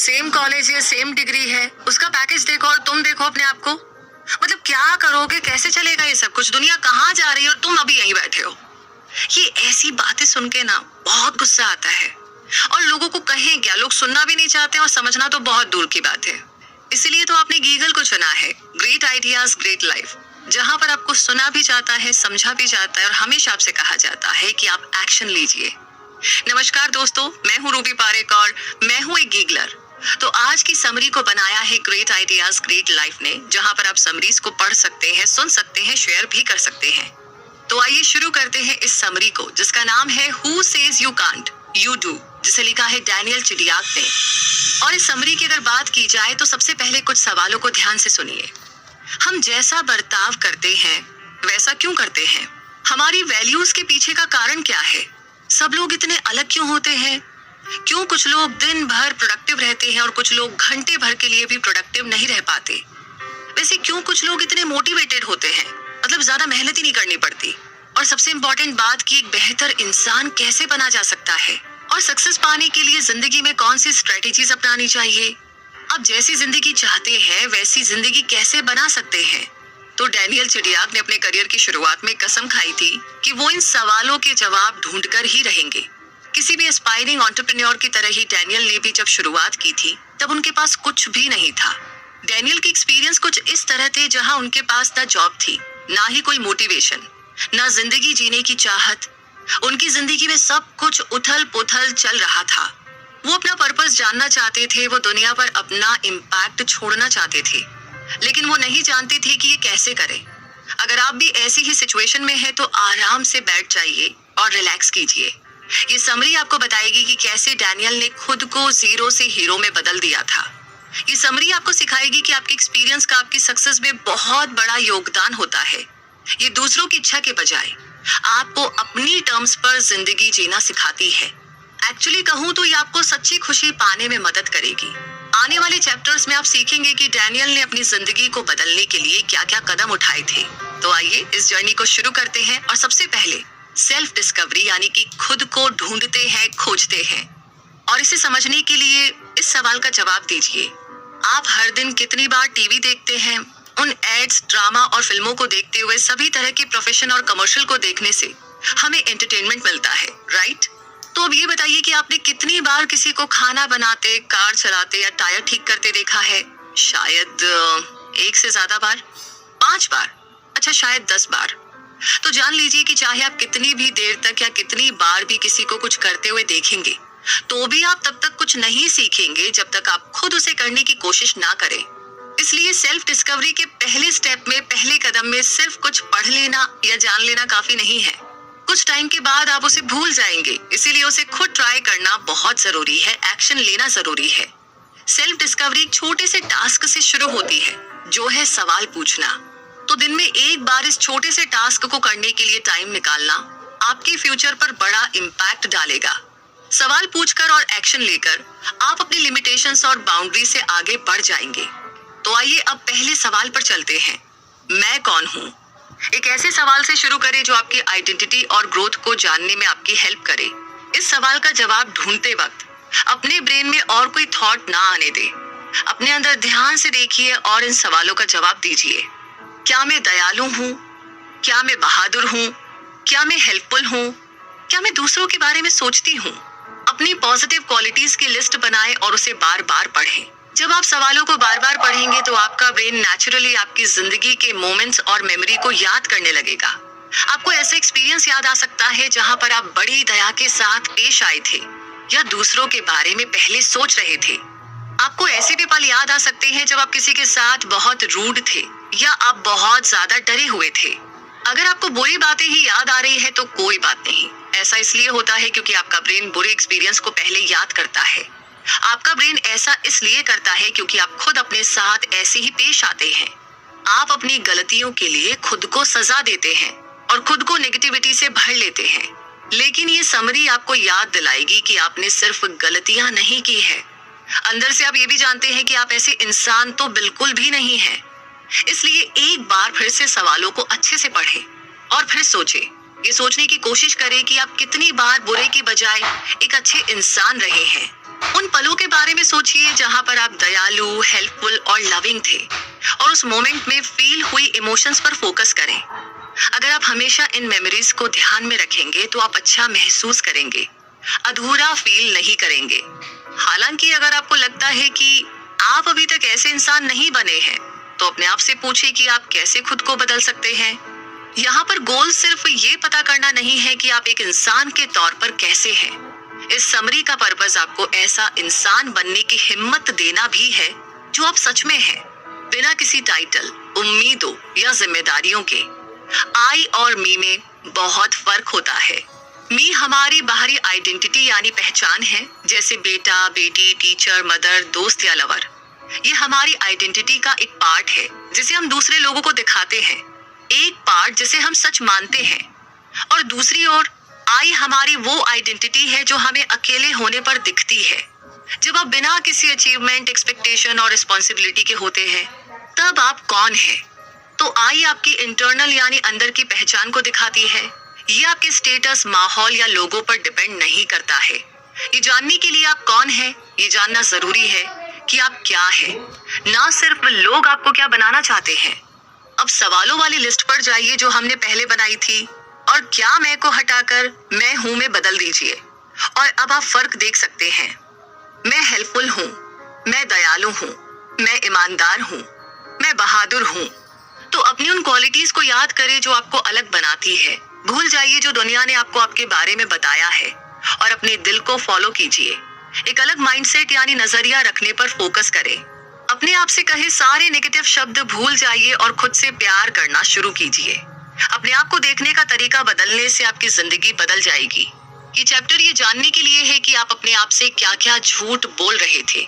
Same college है, same degree है, उसका पैकेज देखो और तुम देखो अपने आप को। मतलब क्या करोगे, कैसे चलेगा ये सब कुछ? दुनिया कहाँ जा रही है और तुम अभी यहीं बैठे हो। ये ऐसी बातें सुन के ना बहुत गुस्सा आता है। और लोगों को कहें क्या, लोग सुनना भी नहीं चाहते और समझना तो बहुत दूर की बात है। इसलिए तो आपने गीगल को चुना है, ग्रेट आइडियाज ग्रेट लाइफ, जहां पर आपको सुना भी जाता है, समझा भी जाता है और हमेशा आपसे कहा जाता है कि आप एक्शन लीजिए। नमस्कार दोस्तों, मैं हूं रूबी पारेख और मैं हूं एक गीगलर। तो आज की समरी को बनाया है ग्रेट आइडियाज ग्रेट लाइफ ने, जहां पर आप समरीज को पढ़ सकते हैं, सुन सकते हैं, शेयर भी कर सकते हैं। तो आइए शुरू करते हैं इस समरी को, जिसका नाम है who says you can't you do, जिसे लिखा है डैनियल चिडियाक ने। और इस समरी की अगर बात की जाए तो सबसे पहले कुछ सवालों को ध्यान से सुनिए। हम जैसा बर्ताव करते हैं वैसा क्यों करते हैं? हमारी वैल्यूज के पीछे का कारण क्या है? सब लोग इतने अलग क्यों होते हैं? क्यों कुछ लोग दिन भर प्रोडक्टिव रहते हैं और कुछ लोग घंटे भर के लिए भी प्रोडक्टिव नहीं रह पाते? वैसे क्यों कुछ लोग इतने मोटिवेटेड होते हैं, मतलब ज्यादा मेहनत ही नहीं करनी पड़ती? और सबसे इम्पोर्टेंट बात कि एक बेहतर इंसान कैसे बना जा सकता है और सक्सेस पाने के लिए जिंदगी में कौन सी स्ट्रेटेजीज अपनानी चाहिए? आप जैसी जिंदगी चाहते हैं वैसी जिंदगी कैसे बना सकते हैं? तो डैनियल चिडियाक ने अपने करियर की शुरुआत में कसम खाई थी कि वो इन सवालों के जवाब ढूंढकर ही रहेंगे। किसी भी एस्पायरिंग एंटरप्रेन्योर की तरह ही डैनियल ने भी जब शुरुआत की थी तब उनके पास कुछ भी नहीं था। डैनियल के एक्सपीरियंस कुछ इस तरह थे जहां उनके पास ना जॉब थी, ना ही कोई मोटिवेशन, ना जिंदगी जीने की चाहत। उनकी जिंदगी में सब कुछ उथल पुथल चल रहा था। वो अपना पर्पस जानना चाहते थे, वो दुनिया पर अपना इम्पैक्ट छोड़ना चाहते थे, लेकिन वो नहीं जानते थे कि ये कैसे करें। अगर आप भी ऐसी ही सिचुएशन में हैं तो आराम से बैठ जाइए और रिलैक्स कीजिए। ये समरी आपको बताएगी कि कैसे डैनियल ने खुद को जीरो से हीरो में बदल दिया था। ये समरी आपको सिखाएगी कि आपके एक्सपीरियंस का आपकी सक्सेस में बहुत बड़ा योगदान होता है। ये दूसरों की इच्छा के बजाय आपको अपनी टर्म्स पर जिंदगी जीना सिखाती है। एक्चुअली कहूँ तो ये आपको सच्ची खुशी पाने में मदद करेगी। आने वाले चैप्टर्स में आप सीखेंगे कि डैनियल ने अपनी जिंदगी को बदलने के लिए क्या क्या कदम उठाए थे। तो आइए इस जर्नी को शुरू करते हैं। और सबसे पहले सेल्फ डिस्कवरी, यानी कि खुद को ढूंढते हैं, खोजते हैं। और इसे समझने के लिए इस सवाल का जवाब दीजिए, आप हर दिन कितनी बार टीवी देखते हैं? उन एड्स, ड्रामा और फिल्मों को देखते हुए सभी तरह के प्रोफेशन और कमर्शियल को देखने से हमें एंटरटेनमेंट मिलता है, राइट? तो अब ये बताइए कि आपने कितनी बार किसी को खाना बनाते, कार चलाते या टायर ठीक करते देखा है? शायद 1 से ज्यादा बार, 5 बार, अच्छा शायद 10 बार। तो जान लीजिए कि चाहे आप कितनी भी देर तक या कितनी बार भी किसी को कुछ करते हुए देखेंगे तो भी आप तब तक कुछ नहीं सीखेंगे जब तक आप खुद उसे करने की कोशिश ना करें। इसलिए सेल्फ डिस्कवरी के पहले स्टेप में, पहले कदम में सिर्फ कुछ पढ़ लेना या जान लेना काफी नहीं है। कुछ टाइम के बाद आप उसे भूल जाएंगे, इसीलिए उसे खुद ट्राई करना बहुत जरूरी है, एक्शन लेना जरूरी है। सेल्फ डिस्कवरी एक छोटे से टास्क से शुरू होती है, जो है सवाल पूछना। तो दिन में एक बार इस छोटे से टास्क को करने के लिए टाइम निकालना आपके फ्यूचर पर बड़ा इम्पैक्ट डालेगा। सवाल पूछकर और एक्शन लेकर आप अपनी लिमिटेशंस और बाउंड्री से आगे बढ़ जाएंगे। तो आइए अब पहले सवाल पर चलते हैं, मैं कौन हूँ? एक ऐसे सवाल से शुरू करें जो आपकी आइडेंटिटी और ग्रोथ को जानने में आपकी हेल्प करे। इस सवाल का जवाब ढूंढते वक्त अपने ब्रेन में और कोई थॉट ना आने दे। अपने अंदर ध्यान से देखिए और इन सवालों का जवाब दीजिए। क्या मैं दयालु हूँ? क्या मैं बहादुर हूँ? क्या मैं हेल्पफुल हूँ? क्या मैं दूसरों के बारे में सोचती हूँ? अपनी पॉजिटिव क्वालिटीज की लिस्ट बनाएं और उसे बार बार पढ़ें। जब आप सवालों को बार बार पढ़ेंगे तो आपका ब्रेन नेचुरली आपकी जिंदगी के मोमेंट्स और मेमोरी को याद करने लगेगा। आपको ऐसा एक्सपीरियंस याद आ सकता है जहां पर आप बड़ी दया के साथ पेश आए थे या दूसरों के बारे में पहले सोच रहे थे। आपको ऐसे भी पल याद आ सकते हैं जब आप किसी के साथ बहुत रूड थे या आप बहुत ज्यादा डरे हुए थे। अगर आपको बुरी बातें ही याद आ रही है तो कोई बात नहीं। ऐसा इसलिए होता है क्योंकि आपका ब्रेन बुरे एक्सपीरियंस को पहले याद करता है। आपका ब्रेन ऐसा इसलिए करता है क्योंकि आप खुद अपने साथ ऐसे ही पेश आते हैं। आप अपनी गलतियों के लिए खुद को सजा देते हैं और खुद को नेगेटिविटी से भर लेते हैं। लेकिन ये समरी आपको याद दिलाएगी कि आपने सिर्फ गलतियां नहीं की है, अंदर से आप ये भी जानते हैं कि आप ऐसे इंसान तो बिल्कुल भी नहीं हैं। इसलिए एक बार फिर से सवालों को अच्छे से पढ़ें और फिर सोचें। ये सोचने की कोशिश करें कि आप कितनी बार बुरे की बजाय एक अच्छे इंसान रहे हैं। उन पलों के बारे में सोचिए जहां पर आप दयालु, हेल्पफुल और लविंग थे, और उस मोमेंट में फील हुई इमोशंस पर फोकस करें। अगर आप हमेशा इन मेमोरीज को ध्यान में रखेंगे तो आप अच्छा महसूस करेंगे, अधूरा फील नहीं करेंगे। हालांकि अगर आपको लगता है कि आप अभी तक ऐसे इंसान नहीं बने हैं, तो अपने आप से पूछिए कि आप कैसे खुद को बदल सकते हैं। यहाँ पर गोल सिर्फ ये पता करना नहीं है कि आप एक इंसान के तौर पर कैसे हैं। इस समरी का पर्पस आपको ऐसा इंसान बनने की हिम्मत देना भी है जो आप सच में हैं, बिना किसी टाइटल, उम्मीदों या जिम्मेदारियों के। आई और मी में बहुत फर्क होता है। मी हमारी बाहरी आइडेंटिटी यानी पहचान है, जैसे बेटा, बेटी, टीचर, मदर, दोस्त या लवर। ये हमारी आइडेंटिटी का एक पार्ट है जिसे हम दूसरे लोगों को दिखाते हैं, एक पार्ट जिसे हम सच मानते हैं। और दूसरी ओर आई हमारी वो आइडेंटिटी है जो हमें अकेले होने पर दिखती है। जब आप बिना किसी अचीवमेंट, एक्सपेक्टेशन और रिस्पॉन्सिबिलिटी के होते हैं, तब आप कौन हैं? तो आई आपकी इंटरनल यानी अंदर की पहचान को दिखाती है। ये आपके स्टेटस, माहौल या लोगों पर डिपेंड नहीं करता है। ये जानने के लिए आप कौन हैं, ये जानना जरूरी है कि आप क्या हैं, ना सिर्फ लोग आपको क्या बनाना चाहते हैं। अब सवालों वाली लिस्ट पर जाइए जो हमने पहले बनाई थी, और क्या मैं को हटाकर मैं हूं में बदल दीजिए, और अब आप फर्क देख सकते हैं। मैं हेल्पफुल हूं, मैं दयालु हूं, मैं ईमानदार हूं, मैं बहादुर हूं। तो अपनी उन क्वालिटीज को याद करें जो आपको अलग बनाती है। भूल जाइए जो दुनिया ने आपको आपके बारे में बताया है, और अपने दिल को फॉलो कीजिए। एक अलग माइंडसेट यानी नजरिया रखने पर फोकस करें। अपने आप से कहे सारे नेगेटिव शब्द भूल जाइए और खुद से प्यार करना शुरू कीजिए। अपने आप को देखने का तरीका बदलने से आपकी जिंदगी बदल जाएगी। ये चैप्टर ये जानने के लिए है कि आप अपने आप से क्या क्या झूठ बोल रहे थे,